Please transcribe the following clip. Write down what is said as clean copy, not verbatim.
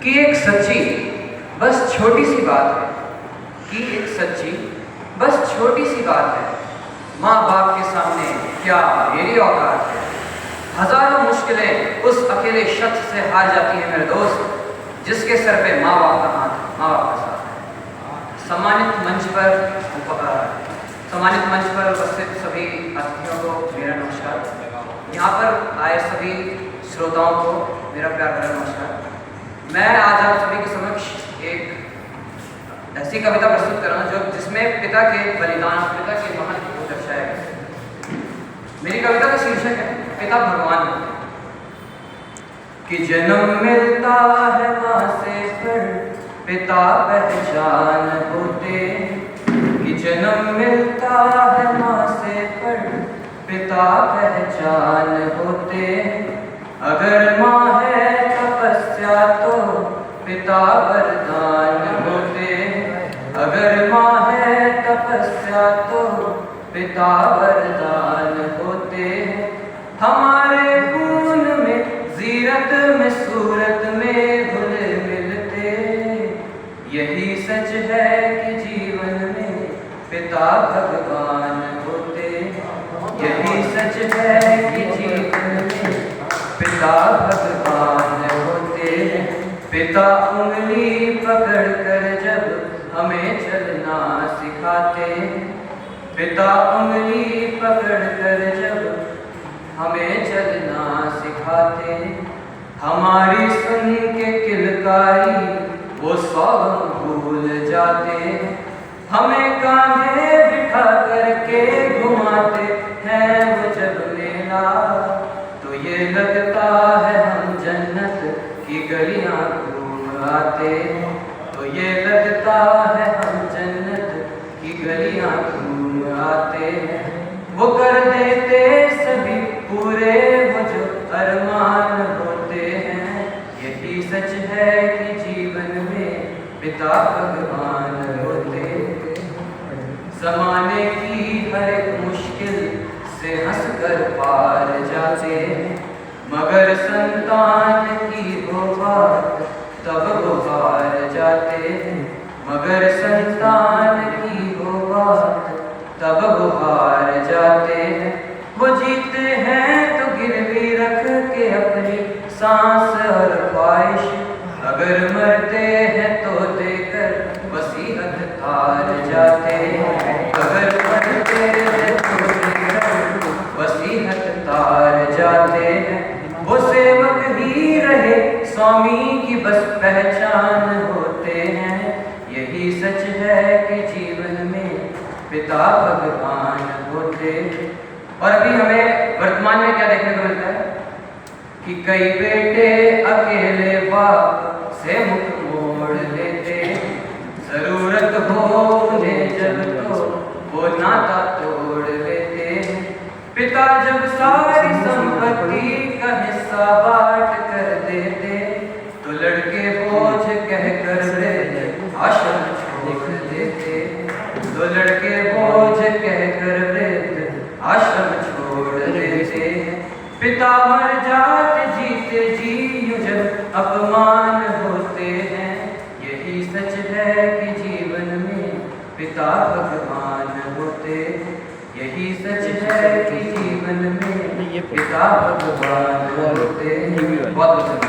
कि एक सच्ची बस छोटी सी बात है, कि एक सच्ची बस छोटी सी बात है, माँ बाप के सामने क्या मेरी औकात है। हजारों मुश्किलें उस अकेले शख्स से हार जाती हैं मेरे दोस्त, जिसके सर पे माँ बाप का हाथ, माँ बाप का साथ है। सम्मानित मंच पर उपस्थित सभी अतिथियों को मेरा नमस्कार। यहाँ पर आए सभी श्रोताओं को मेरा प्यार भरा नमस्कार। मैं आज आप सभी के समक्ष एक ऐसी कविता प्रस्तुत कर रहा हूँ जो जिसमें पिता के बलिदान, पिता के महत्व को दर्शाया गया। मेरी कविता का शीर्षक है पिता भगवान। कि जन्म मिलता है माँ से पर पिता पहचान होते, कि जन्म मिलता है माँ से पर पिता पहचान होते। अगर माँ है तपस्या तो पिता वरदान होते, अगर माँ है तपस्या तो पिता वरदान होते। हमारे खून में जीरत में सूरत में घुल मिलते, यही सच है कि जीवन में पिता भगवान होते, यही सच है कि जीवन में पिता भगवान होते। पिता उंगली पकड़ कर जब हमें चलना सिखाते, पिता उंगली पकड़ कर जब हमें चलना सिखाते। हमारी सुन के किलकारी वो सौगंध भूल जाते, हमें कांधे बिठा करके घुमाते हैं वो जब मेला, तो ये लगता है हम जन्नत की गलियां घूम आते, तो ये लगता है हम जन्नत की गलियां घूम आते। वो कर देते सभी पूरे वो जो अरमान होते हैं, यही सच है कि जीवन में पिता भगवान होते। ज़माने की हर एक मुश्किल से हंसकर पार जाते, मगर संतान की हो बात तब वो हार जाते, मगर संतान की हो बात तब वो हार जाते। वो जीते हैं तो गिरवी रख के अपनी सांस और ख्वाहिश, अगर मरते हैं तो देकर वसीयत हार जाते, अगर मरते हैं तो देकर वसीयत तार जाते। वो सेवक ही रहे स्वामी की बस पहचान होते हैं, यही सच है कि जीवन में पिता भगवान होते। और अभी हमें वर्तमान में क्या देखने को मिलता है कि कई बेटे अकेले बाप से मुख मोड़ लेते, जरूरत हो उन्हें जब तो वो नाता तोड़ लेते। पिता जब सारी संपत्ति का हिस्सा बांट कर देते, तो लड़के बोझ कह कर आश्रम छोड़ देते, तो लड़के बोझ कह कर आश्रम छोड़ देते। पिता मर जाते जीते जी यूं जब अपमान होते हैं, यही सच है कि जीवन में पिता भगवान होते, यही सच है कि जीवन में पिता भगवान होते। बहुत